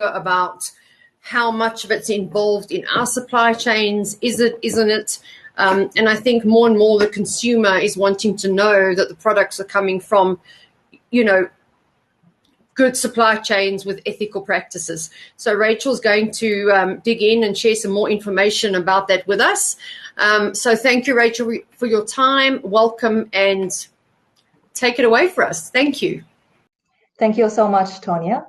about how much of it's involved in our supply chains. Is it, isn't it? And I think more and more the consumer is wanting to know that the products are coming from, good supply chains with ethical practices. So Rachel's going to dig in and share some more information about that with us. So thank you, Rachel, for your time. Welcome, and take it away for us. Thank you. Thank you so much, Tonya.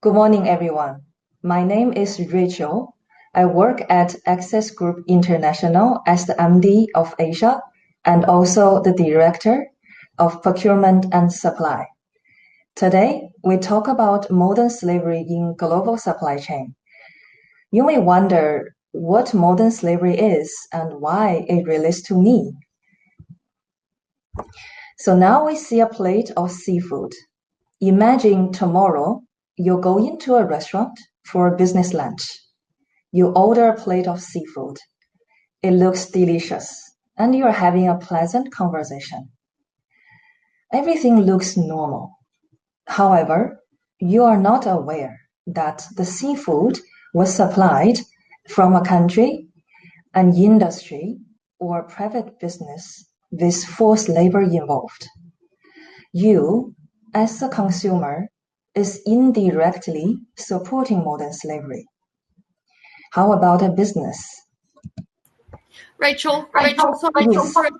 Good morning, everyone. My name is Rachel. I work at Access Group International as the MD of Asia and also the Director of Procurement and Supply. Today, we talk about modern slavery in global supply chain. You may wonder what modern slavery is and why it relates to me. So now we see a plate of seafood. Imagine tomorrow you go into a restaurant for a business lunch. You order a plate of seafood. It looks delicious, and you're having a pleasant conversation. Everything looks normal. However, you are not aware that the seafood was supplied from a country, an industry, or private business with forced labor involved. You, as a consumer, is indirectly supporting modern slavery. How about a business? Rachel, sorry,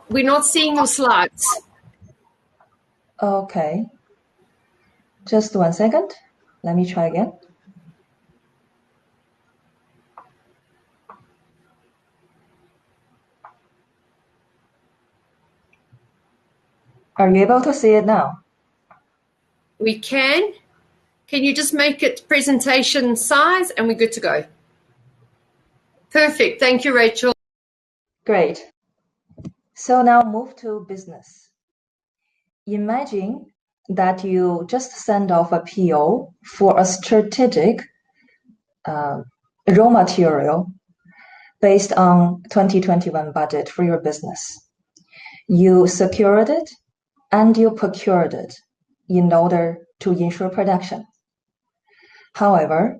we're not seeing your slides. Okay. Just 1 second. Let me try again. Are you able to see it now? We can. Can you just make it presentation size and we're good to go? Perfect. Thank you, Rachel. Great. So now move to business. Imagine that you just send off a PO for a strategic raw material based on 2021 budget for your business. You secured it and you procured it in order to ensure production. However,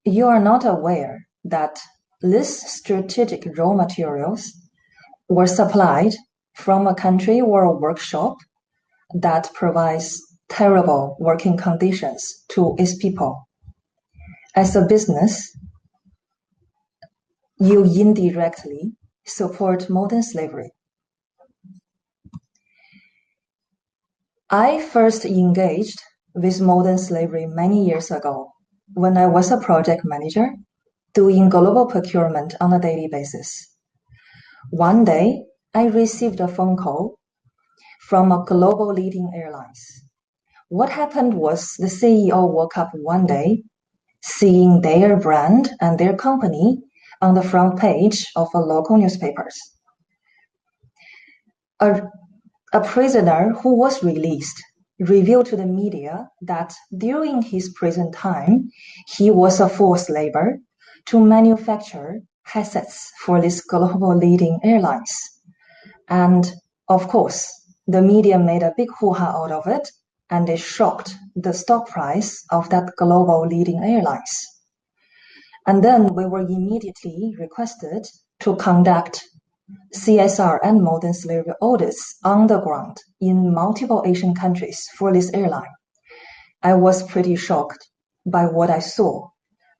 you are not aware that these strategic raw materials were supplied from a country or a workshop that provides terrible working conditions to its people. As a business, you indirectly support modern slavery. I first engaged with modern slavery many years ago when I was a project manager doing global procurement on a daily basis. One day, I received a phone call from a global leading airlines. What happened was the CEO woke up one day seeing their brand and their company on the front page of a local newspapers. A prisoner who was released revealed to the media that during his prison time, he was a forced labor to manufacture headsets for these global leading airlines. And of course, the media made a big hoo-ha out of it, and they shocked the stock price of that global leading airlines. And then we were immediately requested to conduct CSR and modern slavery audits on the ground in multiple Asian countries for this airline. I was pretty shocked by what I saw.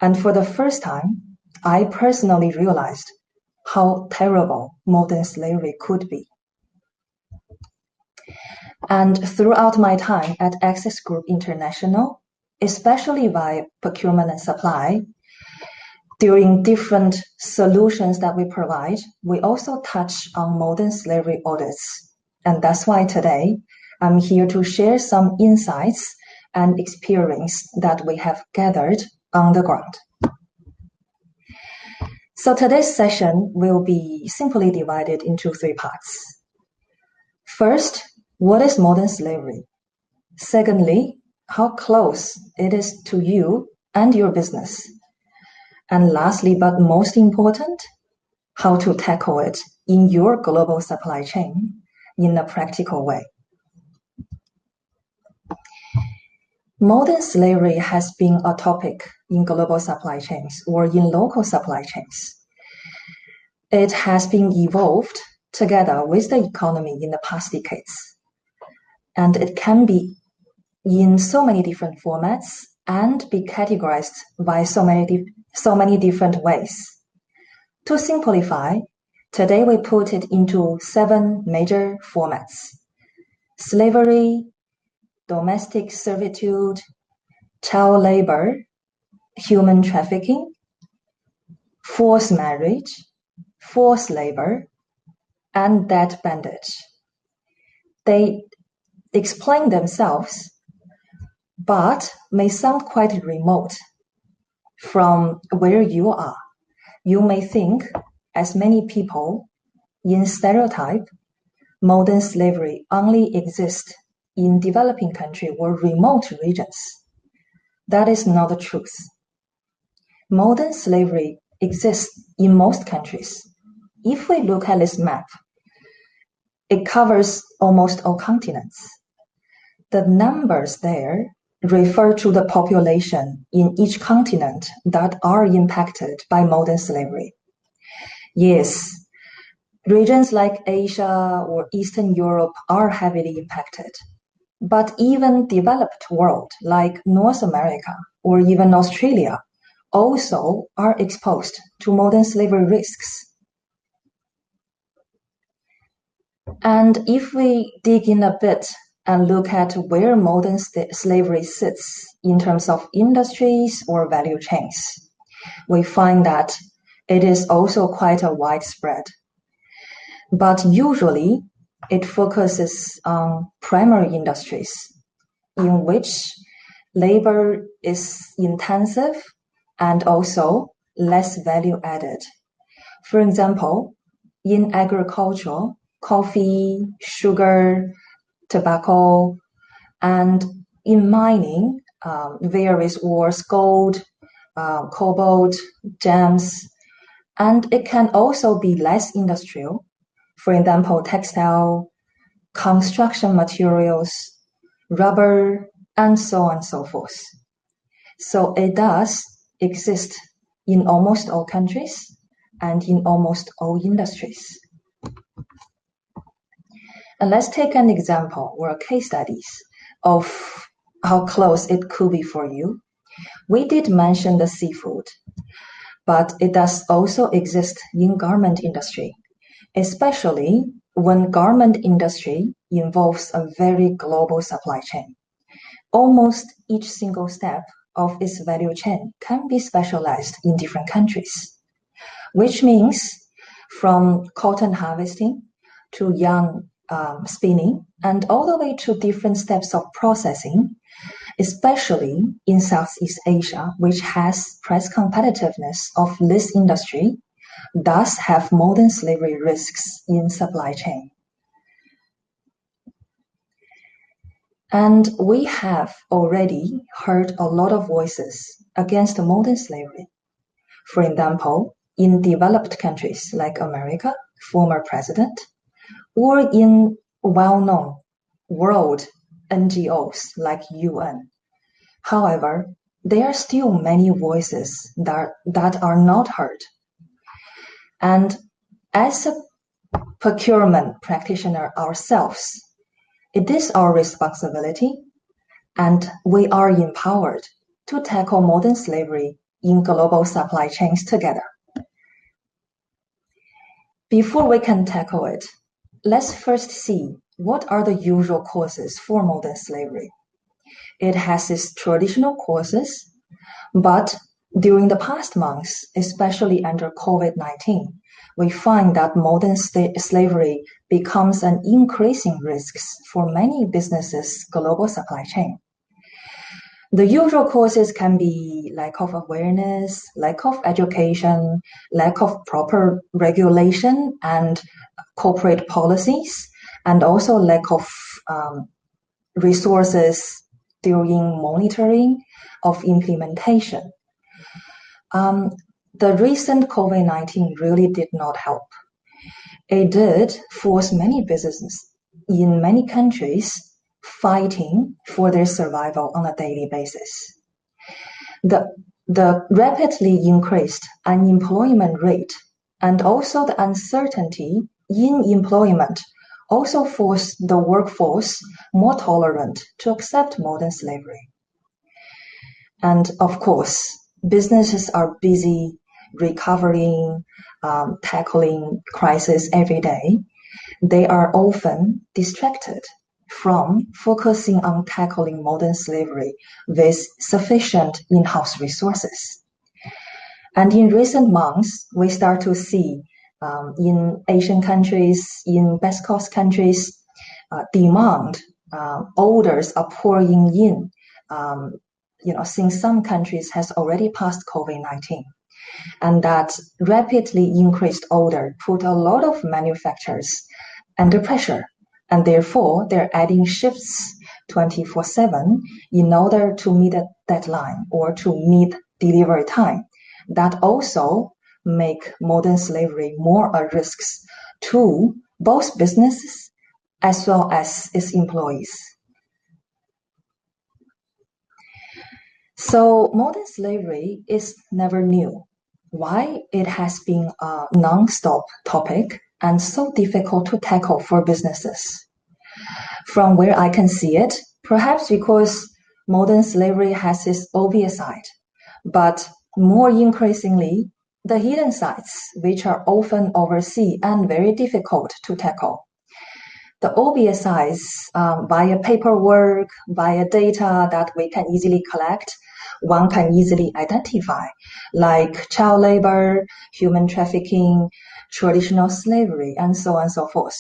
And for the first time, I personally realized how terrible modern slavery could be. And throughout my time at Access Group International, especially via procurement and supply, during different solutions that we provide, we also touch on modern slavery audits. And that's why today I'm here to share some insights and experience that we have gathered on the ground. So today's session will be simply divided into 3 parts. First, what is modern slavery? Secondly, how close it is to you and your business. And lastly, but most important, how to tackle it in your global supply chain in a practical way. Modern slavery has been a topic in global supply chains or in local supply chains. It has been evolved together with the economy in the past decades. And it can be in so many different formats and be categorized by so many different ways. To simplify, today we put it into 7 major formats: slavery, domestic servitude, child labor, human trafficking, forced marriage, forced labor, and debt bandage. They explain themselves, but may sound quite remote from where you are. You may think, as many people, in stereotype, modern slavery only exists in developing countries or remote regions. That is not the truth. Modern slavery exists in most countries. If we look at this map, it covers almost all continents. The numbers there refer to the population in each continent that are impacted by modern slavery. Yes, regions like Asia or Eastern Europe are heavily impacted. But even developed world like North America or even Australia also are exposed to modern slavery risks. And if we dig in a bit and look at where modern slavery sits in terms of industries or value chains, we find that it is also quite a widespread. But usually it focuses on primary industries in which labor is intensive and also less value added. For example, in agriculture, coffee, sugar, tobacco, and in mining, various ores, gold, cobalt, gems, and it can also be less industrial. For example, textile, construction materials, rubber, and so on and so forth. So it does exist in almost all countries and in almost all industries. And let's take an example or a case studies of how close it could be for you. We did mention the seafood, but it does also exist in garment industry, especially when garment industry involves a very global supply chain. Almost each single step of its value chain can be specialized in different countries, which means from cotton harvesting to yarn spinning and all the way to different steps of processing, especially in Southeast Asia, which has price competitiveness of this industry, thus have modern slavery risks in supply chain. And we have already heard a lot of voices against modern slavery. For example, in developed countries like America, former president, or in well-known world NGOs like UN. However, there are still many voices that are not heard. And as a procurement practitioner ourselves, it is our responsibility, and we are empowered to tackle modern slavery in global supply chains together. Before we can tackle it, let's first see what are the usual causes for modern slavery. It has its traditional causes, but during the past months, especially under COVID-19, we find that modern slavery becomes an increasing risk for many businesses' global supply chain. The usual causes can be lack of awareness, lack of education, lack of proper regulation and corporate policies, and also lack of resources during monitoring of implementation. The recent COVID-19 really did not help. It did force many businesses in many countries fighting for their survival on a daily basis. The rapidly increased unemployment rate and also the uncertainty in employment also forced the workforce more tolerant to accept modern slavery. And of course, businesses are busy recovering, tackling crisis every day. They are often distracted from focusing on tackling modern slavery with sufficient in-house resources. And in recent months, we start to see in Asian countries, in West Coast countries, demand orders are pouring in, since some countries has already passed COVID-19. And that rapidly increased order put a lot of manufacturers under pressure. And therefore, they're adding shifts 24/7 in order to meet a deadline or to meet delivery time. That also make modern slavery more a risk to both businesses as well as its employees. So modern slavery is never new. Why it has been a non-stop topic and so difficult to tackle for businesses? From where I can see it, perhaps because modern slavery has its obvious side, but more increasingly, the hidden sides, which are often overseen and very difficult to tackle. The obvious sides, via paperwork, via data that we can easily collect, one can easily identify, like child labor, human trafficking, traditional slavery, and so on and so forth.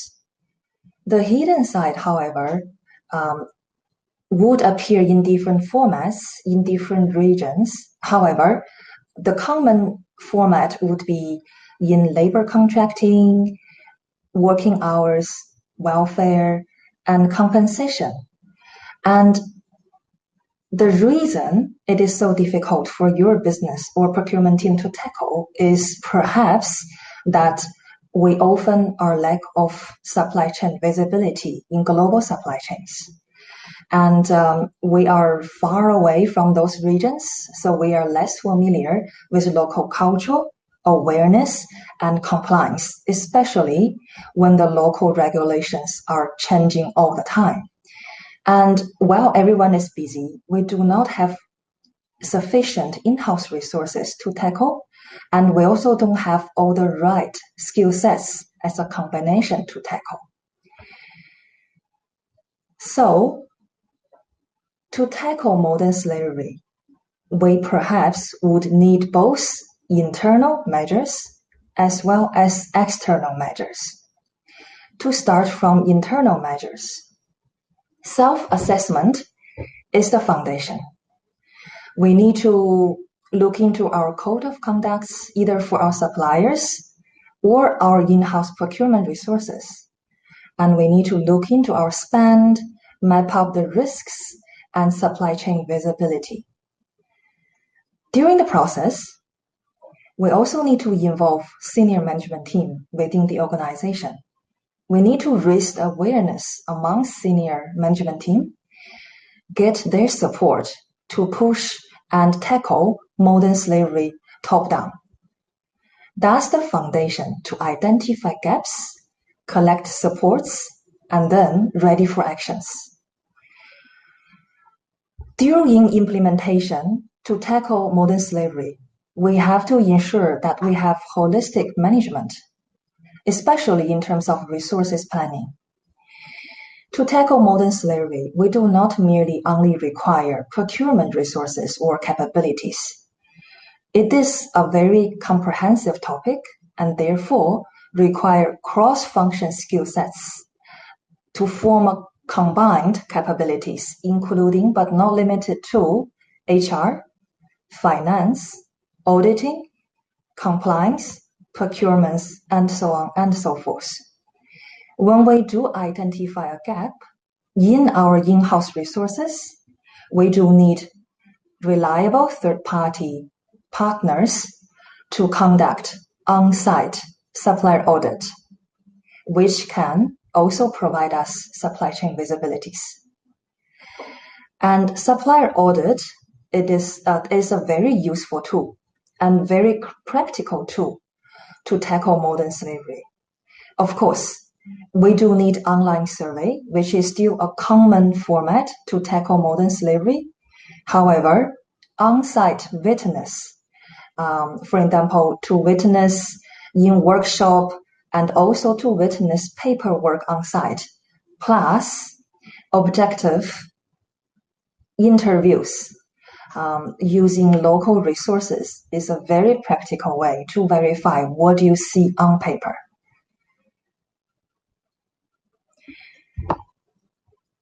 The hidden side, however, would appear in different formats in different regions. However, the common format would be in labor contracting, working hours, welfare, and compensation. And the reason it is so difficult for your business or procurement team to tackle is perhaps that we often are lack of supply chain visibility in global supply chains. And we are far away from those regions, so we are less familiar with local culture, awareness, and compliance, especially when the local regulations are changing all the time. And while everyone is busy, we do not have sufficient in-house resources to tackle, and we also don't have all the right skill sets as a combination to tackle. So, to tackle modern slavery, we perhaps would need both internal measures as well as external measures. To start from internal measures, self-assessment is the foundation. We need to look into our code of conducts, either for our suppliers or our in-house procurement resources. And we need to look into our spend, map out the risks, and supply chain visibility. During the process, we also need to involve senior management team within the organization. We need to raise the awareness among senior management team, get their support to push and tackle modern slavery top-down. That's the foundation to identify gaps, collect supports, and then ready for actions. During implementation, to tackle modern slavery, we have to ensure that we have holistic management, especially in terms of resources planning. To tackle modern slavery, we do not merely only require procurement resources or capabilities. It is a very comprehensive topic and therefore require cross-function skill sets to form a combined capabilities, including but not limited to HR, finance, auditing, compliance, procurements, and so on and so forth. When we do identify a gap in our in-house resources, we do need reliable third-party partners to conduct on-site supplier audit, which can also provide us supply chain visibilities. And supplier audit, it is a very useful tool and very practical tool to tackle modern slavery. Of course, we do need online survey, which is still a common format to tackle modern slavery. However, on-site witness, for example, to witness in workshop and also to witness paperwork on site, plus objective interviews using local resources is a very practical way to verify what you see on paper.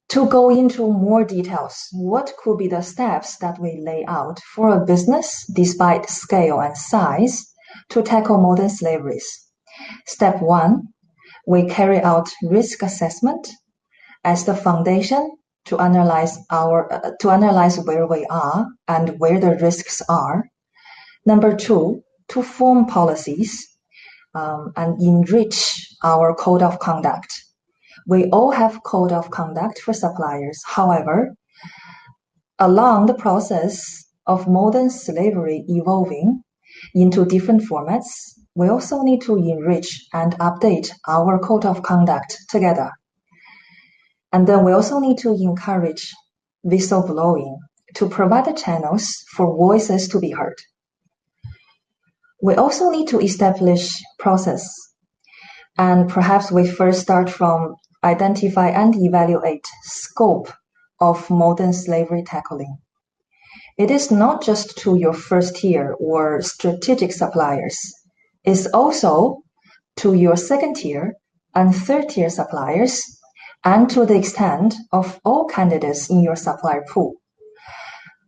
To go into more details, what could be the steps that we lay out for a business, despite scale and size, to tackle modern slaveries? Step 1, we carry out risk assessment as the foundation to analyze where we are and where the risks are. Number 2, to form policies and enrich our code of conduct. We all have code of conduct for suppliers. However, along the process of modern slavery evolving into different formats, we also need to enrich and update our code of conduct together. And then we also need to encourage whistleblowing to provide the channels for voices to be heard. We also need to establish process. And perhaps we first start from identify and evaluate scope of modern slavery tackling. It is not just to your first tier or strategic suppliers. It's also to your second tier and third tier suppliers, and to the extent of all candidates in your supplier pool.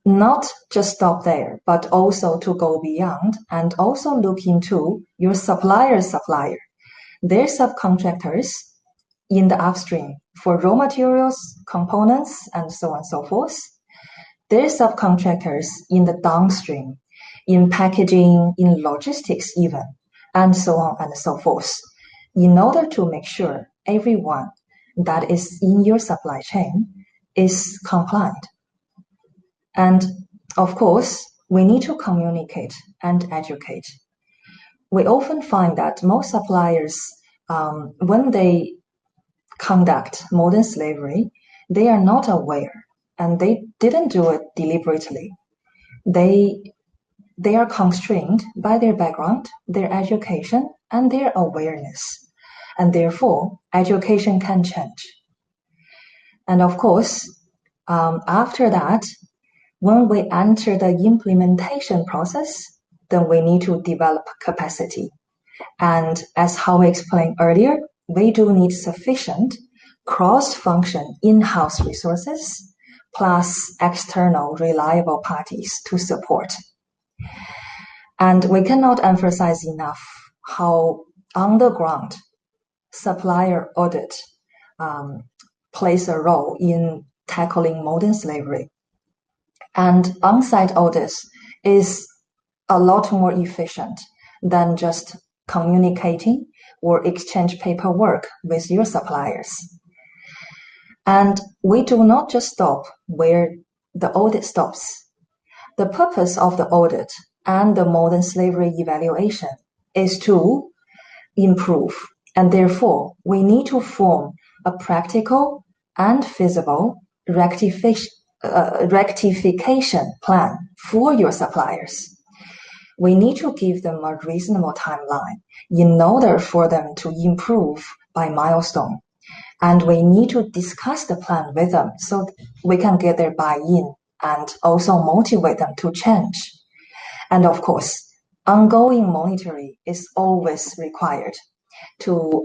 Not just stop there, but also to go beyond and also look into your supplier's supplier, their subcontractors in the upstream for raw materials, components, and so on and so forth. Their subcontractors in the downstream, in packaging, in logistics even, and so on and so forth, in order to make sure everyone that is in your supply chain is compliant. And of course, we need to communicate and educate. We often find that most suppliers, when they conduct modern slavery, they are not aware and they didn't do it deliberately. They are constrained by their background, their education, and their awareness. And therefore, education can change. And of course, after that, when we enter the implementation process, then we need to develop capacity. And as how we explained earlier, we do need sufficient cross-function in-house resources plus external reliable parties to support. And we cannot emphasize enough how on the ground supplier audit plays a role in tackling modern slavery. And on-site audits is a lot more efficient than just communicating or exchange paperwork with your suppliers. And we do not just stop where the audit stops. The purpose of the audit and the modern slavery evaluation is to improve, and therefore we need to form a practical and feasible rectification plan for your suppliers. We need to give them a reasonable timeline in order for them to improve by milestone. And we need to discuss the plan with them so we can get their buy-in and also motivate them to change. And of course, ongoing monitoring is always required to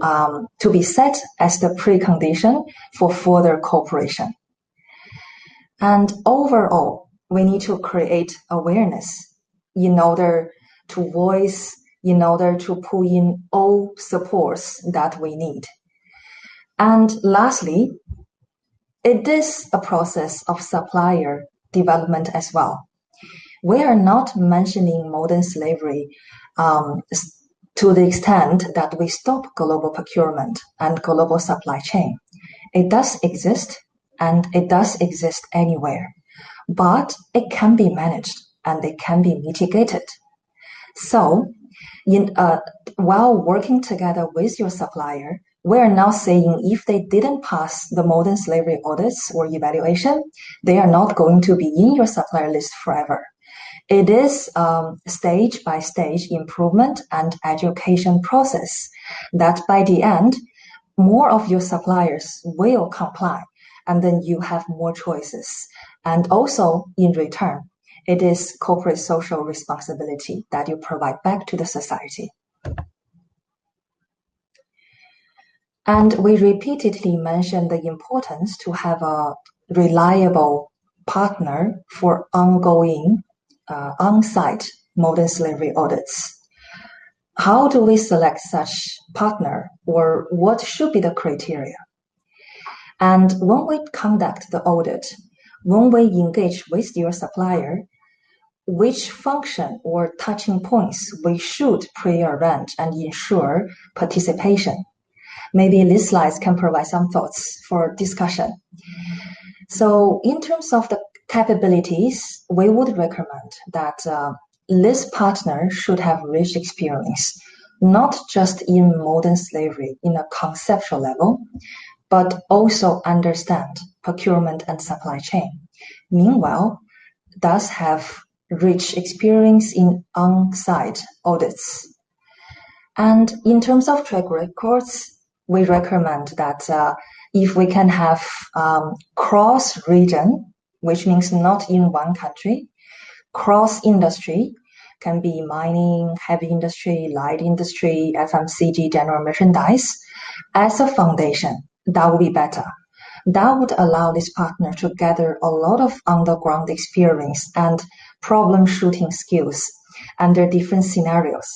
be set as the precondition for further cooperation. And overall, we need to create awareness in order to voice, in order to pull in all supports that we need. And lastly, it is a process of supplier development as well. We are not mentioning modern slavery to the extent that we stop global procurement and global supply chain. It does exist, and it does exist anywhere. but it can be managed and it can be mitigated. So, while working together with your supplier, we're now saying if they didn't pass the modern slavery audits or evaluation, they are not going to be in your supplier list forever. It is stage by stage improvement and education process that by the end, more of your suppliers will comply, and then you have more choices. And also in return, it is corporate social responsibility that you provide back to the society. And we repeatedly mentioned the importance to have a reliable partner for ongoing on-site modern slavery audits. How do we select such partner, or what should be the criteria? And when we conduct the audit, when we engage with your supplier, which function or touching points we should pre-arrange and ensure participation? Maybe these slides can provide some thoughts for discussion. So in terms of the capabilities, we would recommend that this partner should have rich experience, not just in modern slavery in a conceptual level, but also understand procurement and supply chain. Meanwhile, does have rich experience in on-site audits. And in terms of track records, we recommend that if we can have cross-region, which means not in one country, cross-industry, can be mining, heavy industry, light industry, FMCG, general merchandise, as a foundation, that would be better. That would allow this partner to gather a lot of on-the-ground experience and problem-shooting skills under different scenarios.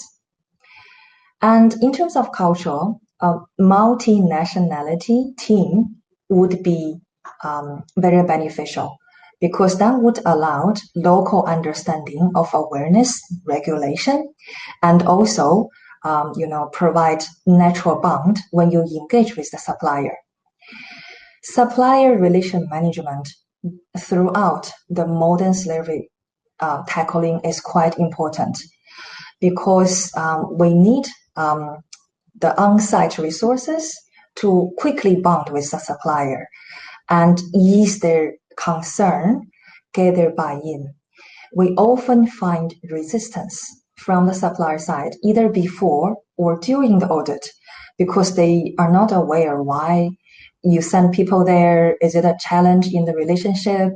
And in terms of culture, a multinationality team would be very beneficial because that would allow local understanding of awareness, regulation, and also provide natural bond when you engage with the supplier. Supplier relation management throughout the modern slavery tackling is quite important because we need the on-site resources to quickly bond with the supplier and ease their concern, get their buy-in. We often find resistance from the supplier side, either before or during the audit, because they are not aware why you send people there. Is it a challenge in the relationship?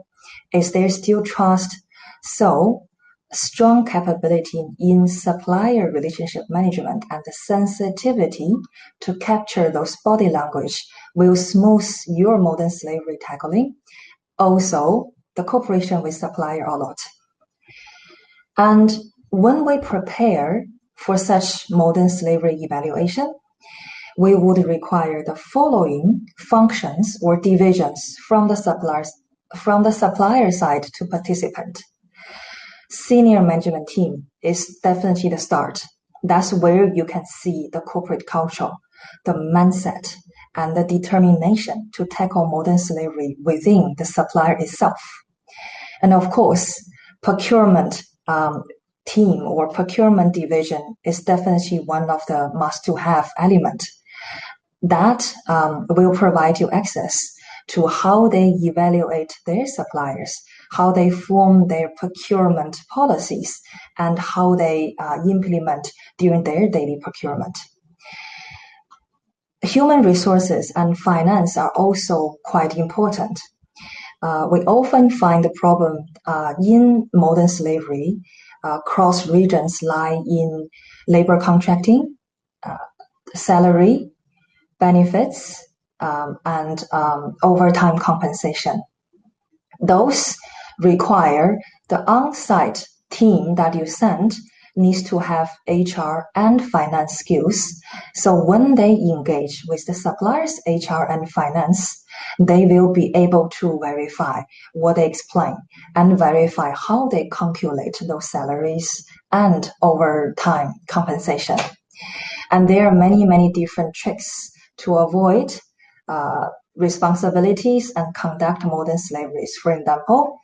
Is there still trust? So strong capability in supplier relationship management and the sensitivity to capture those body language will smooth your modern slavery tackling. Also, the cooperation with supplier a lot. And when we prepare for such modern slavery evaluation, we would require the following functions or divisions from the supplier side to participant. Senior management team is definitely the start. That's where you can see the corporate culture, the mindset, and the determination to tackle modern slavery within the supplier itself. And of course, procurement team or procurement division is definitely one of the must-to-have elements. That will provide you access to how they evaluate their suppliers, how they form their procurement policies, and how they implement during their daily procurement. Human resources and finance are also quite important. We often find the problem in modern slavery, cross regions lie in labor contracting, salary, benefits, and overtime compensation. Those require the on-site team that you send needs to have HR and finance skills. So when they engage with the suppliers, HR and finance, they will be able to verify what they explain and verify how they calculate those salaries and overtime compensation. And there are many, many different tricks to avoid responsibilities and conduct modern slaveries. For example,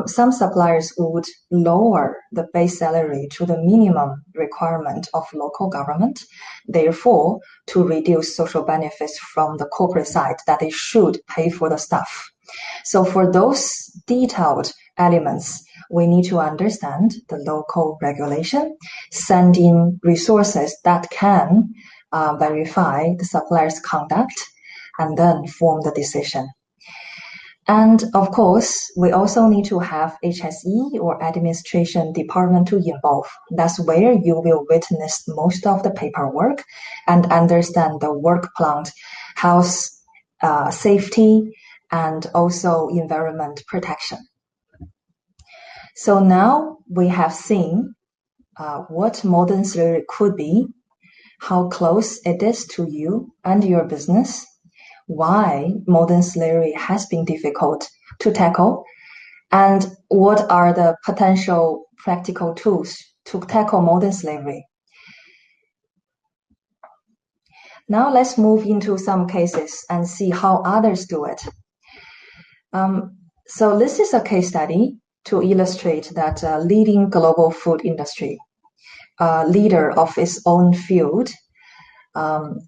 some suppliers would lower the base salary to the minimum requirement of local government, therefore to reduce social benefits from the corporate side that they should pay for the staff. So for those detailed elements, we need to understand the local regulation, send in resources that can verify the supplier's conduct, and then form the decision. And of course, we also need to have HSE or administration department to involve. That's where you will witness most of the paperwork and understand the work plant, health, safety, and also environment protection. So now we have seen what modern slavery could be, how close it is to you and your business, why modern slavery has been difficult to tackle, and what are the potential practical tools to tackle modern slavery. Now let's move into some cases and see how others do it. So this is a case study to illustrate that a leading global food industry, leader of its own field,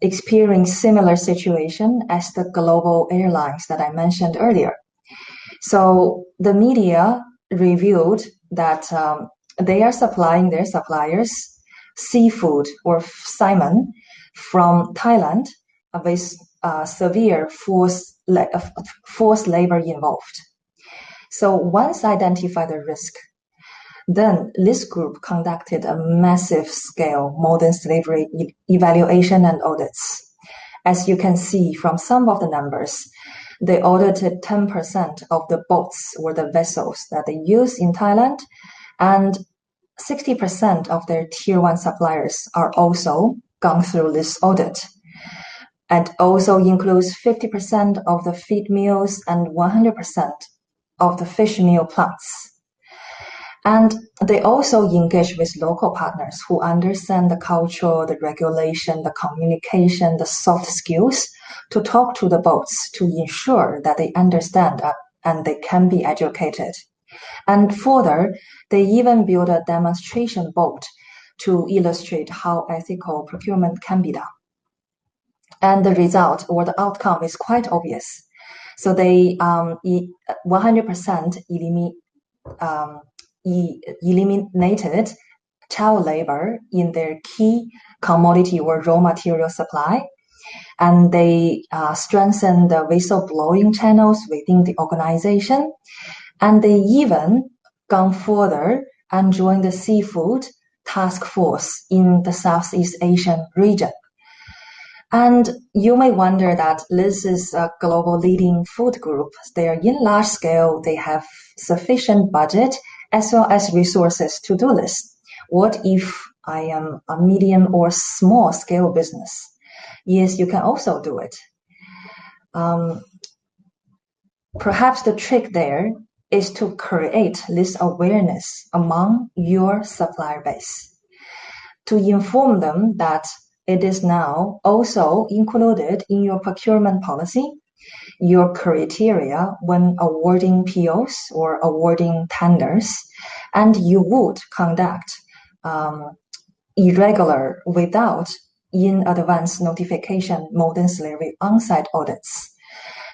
experience similar situation as the global airlines that I mentioned earlier. So the media revealed that they are supplying their suppliers seafood or salmon from Thailand with severe forced labor involved. So once identified the risk, then this group conducted a massive scale modern slavery evaluation and audits. As you can see from some of the numbers, they audited 10% of the boats or the vessels that they use in Thailand, and 60% of their tier 1 suppliers are also gone through this audit. And also includes 50% of the feed mills and 100% of the fish meal plants. And they also engage with local partners who understand the culture, the regulation, the communication, the soft skills to talk to the boats to ensure that they understand and they can be educated. And further, they even build a demonstration boat to illustrate how ethical procurement can be done. And the result or the outcome is quite obvious. So they 100% eliminated child labor in their key commodity or raw material supply, and they strengthened the whistleblowing channels within the organization, and they even gone further and joined the seafood task force in the Southeast Asian region. And you may wonder that this is a global leading food group. They are in large scale, they have sufficient budget as well as resources to do this. What if I am a medium or small scale business? Yes, you can also do it. Perhaps the trick there is to create this awareness among your supplier base, to inform them that it is now also included in your procurement policy, your criteria when awarding POs or awarding tenders, and you would conduct irregular without in advance notification modern slavery on-site audits.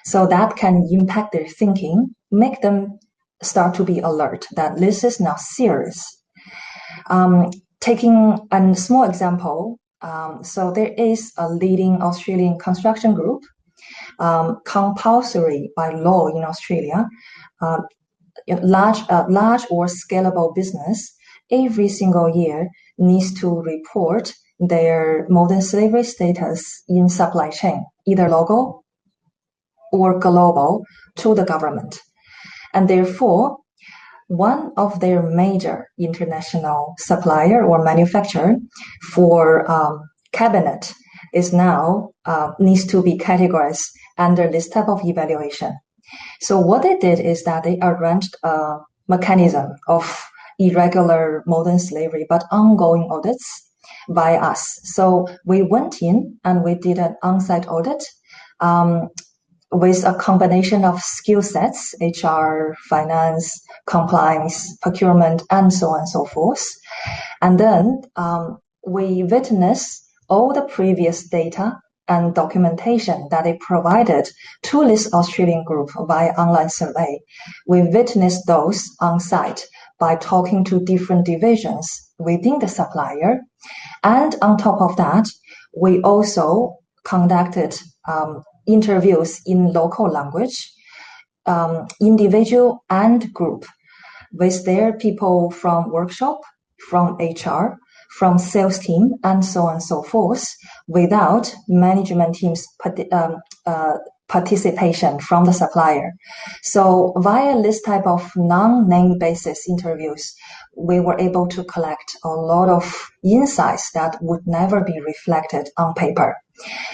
So that can impact their thinking, make them start to be alert that this is now serious. Taking a small example, so there is a leading Australian construction group, compulsory by law in Australia, large or scalable business every single year needs to report their modern slavery status in supply chain, either local or global, to the government. And therefore, one of their major international supplier or manufacturer for cabinet is now needs to be categorized under this type of evaluation. So what they did is that they arranged a mechanism of irregular modern slavery but ongoing audits by us. So we went in and we did an on-site audit with a combination of skill sets, HR, finance, compliance, procurement, and so on and so forth. And then we witness all the previous data and documentation that they provided to this Australian group via online survey. We witnessed those on site by talking to different divisions within the supplier. And on top of that, we also conducted interviews in local language, individual and group, with their people from workshop, from HR, from sales team, and so on and so forth, without management team's participation from the supplier. So via this type of non-name basis interviews, we were able to collect a lot of insights that would never be reflected on paper.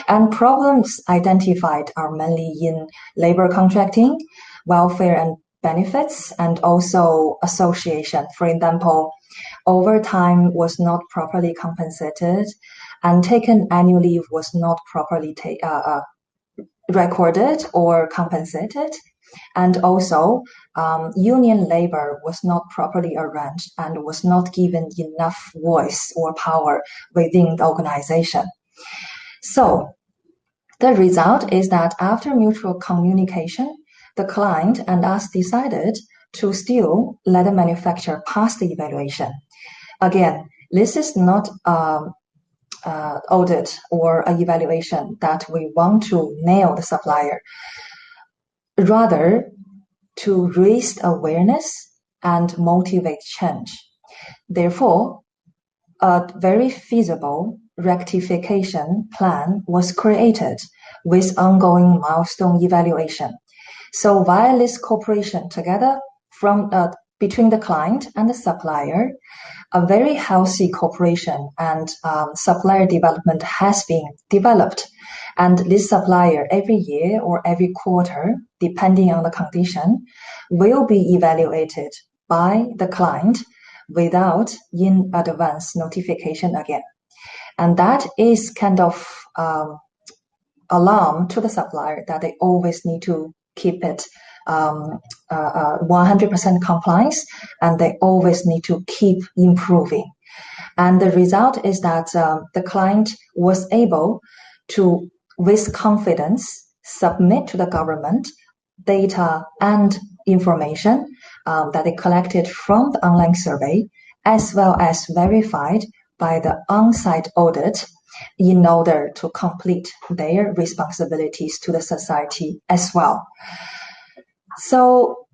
And problems identified are mainly in labor contracting, welfare and benefits, and also association. For example, overtime was not properly compensated, and taken annual leave was not properly recorded or compensated, and also union labor was not properly arranged and was not given enough voice or power within the organization. So the result is that after mutual communication, the client and us decided to still let the manufacturer pass the evaluation. Again, this is not audit or an evaluation that we want to nail the supplier, rather to raise awareness and motivate change. Therefore, a very feasible rectification plan was created with ongoing milestone evaluation. So via this cooperation together from between the client and the supplier, a very healthy cooperation and supplier development has been developed. And this supplier every year or every quarter, depending on the condition, will be evaluated by the client without in advance notification again. And that is kind of alarm to the supplier that they always need to keep it 100% compliance, and they always need to keep improving. And the result is that the client was able to, with confidence, submit to the government data and information that they collected from the online survey, as well as verified by the on-site audit in order to complete their responsibilities to the society as well. So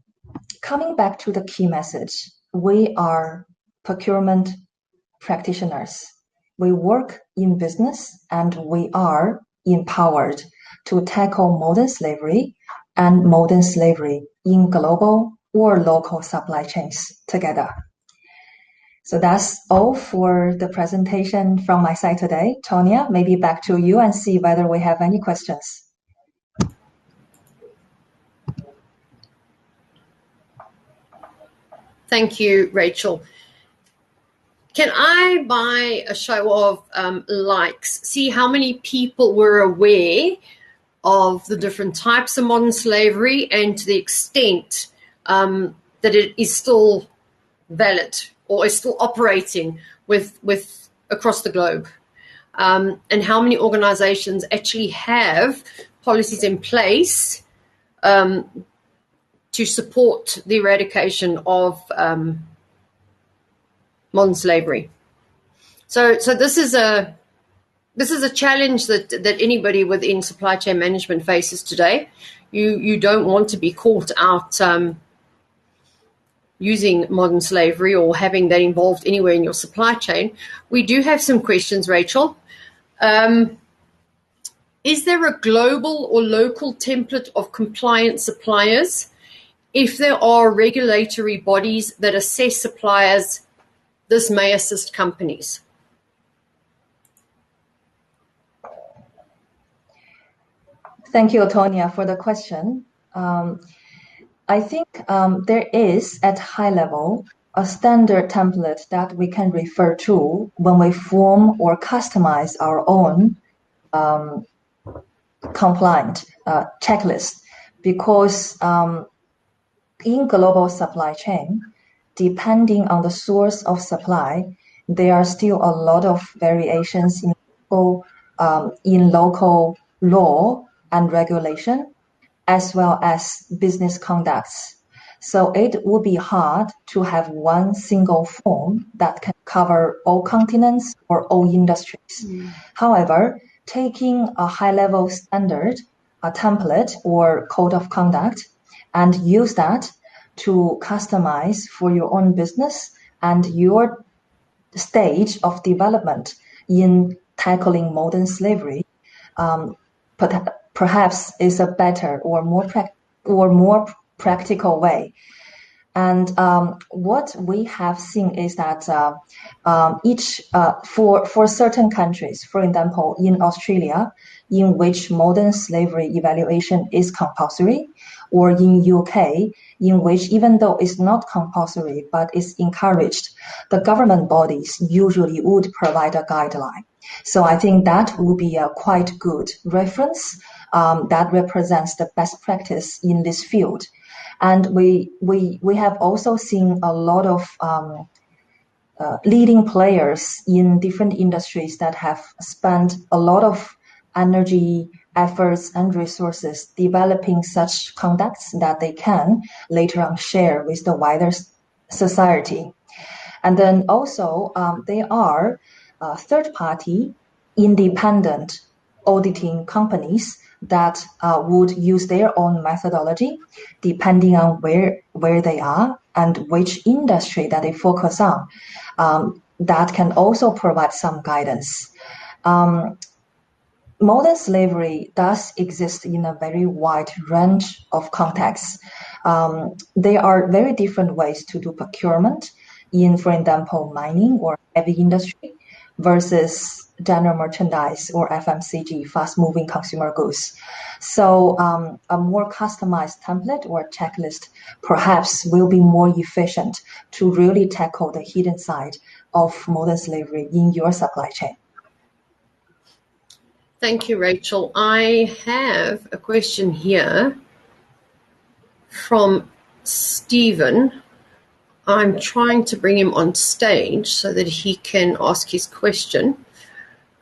coming back to the key message, we are procurement practitioners. We work in business and we are empowered to tackle modern slavery and modern slavery in global or local supply chains together. So that's all for the presentation from my side today. Tonya, maybe back to you and see whether we have any questions. Thank you, Rachel. Can I, by a show of likes, see how many people were aware of the different types of modern slavery and to the extent that it is still valid or is still operating with across the globe, and how many organizations actually have policies in place to support the eradication of modern slavery. So this is a challenge that anybody within supply chain management faces today. You don't want to be caught out using modern slavery or having that involved anywhere in your supply chain. We do have some questions, Rachel. Is there a global or local template of compliant suppliers? If there are regulatory bodies that assess suppliers, this may assist companies. Thank you, Tonya, for the question. I think there is, at high level, a standard template that we can refer to when we form or customize our own compliant checklist, because in global supply chain, depending on the source of supply, there are still a lot of variations in local law and regulation, as well as business conducts. So it would be hard to have one single form that can cover all continents or all industries. However, taking a high-level standard, a template or code of conduct, and use that to customize for your own business and your stage of development in tackling modern slavery, perhaps is a better or more practical way. And what we have seen is that for certain countries, for example, in Australia, in which modern slavery evaluation is compulsory, or in UK, in which even though it's not compulsory but is encouraged, the government bodies usually would provide a guideline. So I think that would be a quite good reference that represents the best practice in this field. And we have also seen a lot of leading players in different industries that have spent a lot of energy, efforts, and resources developing such conducts that they can later on share with the wider society. And then also there are third-party independent auditing companies that would use their own methodology depending on where they are and which industry that they focus on. That can also provide some guidance. Modern slavery does exist in a very wide range of contexts. There are very different ways to do procurement in, for example, mining or heavy industry versus general merchandise or FMCG, fast-moving consumer goods. So a more customized template or checklist perhaps will be more efficient to really tackle the hidden side of modern slavery in your supply chain. Thank you, Rachel. I have a question here from Stephen. I'm trying to bring him on stage so that he can ask his question.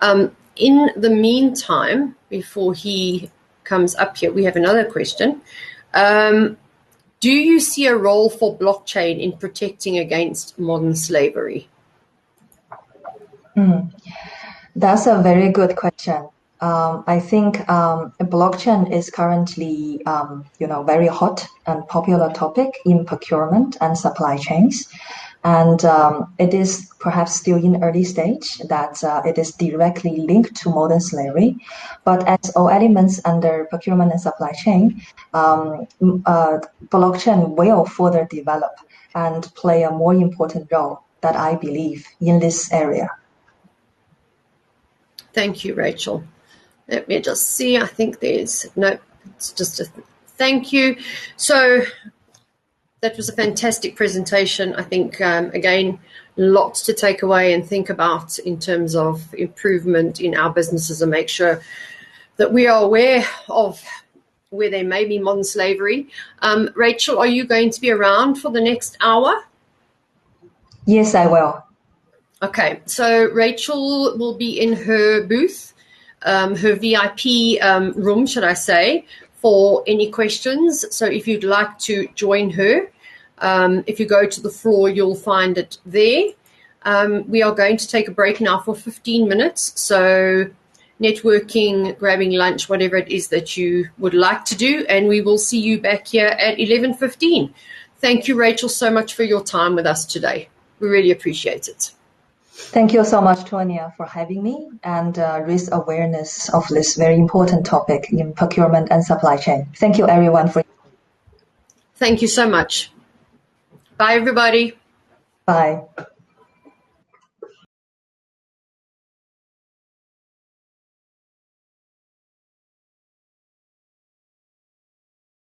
In the meantime, before he comes up here, we have another question. Do you see a role for blockchain in protecting against modern slavery? That's a very good question. I think blockchain is currently, very hot and popular topic in procurement and supply chains. And it is perhaps still in early stage that it is directly linked to modern slavery. But as all elements under procurement and supply chain, blockchain will further develop and play a more important role that I believe in this area. Thank you, Rachel. Let me just see. I think it's just a thank you. So that was a fantastic presentation. I think, again, lots to take away and think about in terms of improvement in our businesses and make sure that we are aware of where there may be modern slavery. Rachel, are you going to be around for the next hour? Yes, I will. Okay, so Rachel will be in her booth, her VIP room, should I say, for any questions. So if you'd like to join her, if you go to the floor, you'll find it there. We are going to take a break now for 15 minutes. So networking, grabbing lunch, whatever it is that you would like to do. And we will see you back here at 11:15. Thank you, Rachel, so much for your time with us today. We really appreciate it. Thank you so much, Tonya, for having me and raise awareness of this very important topic in procurement and supply chain. Thank you, everyone. Thank you so much. Bye, everybody. Bye.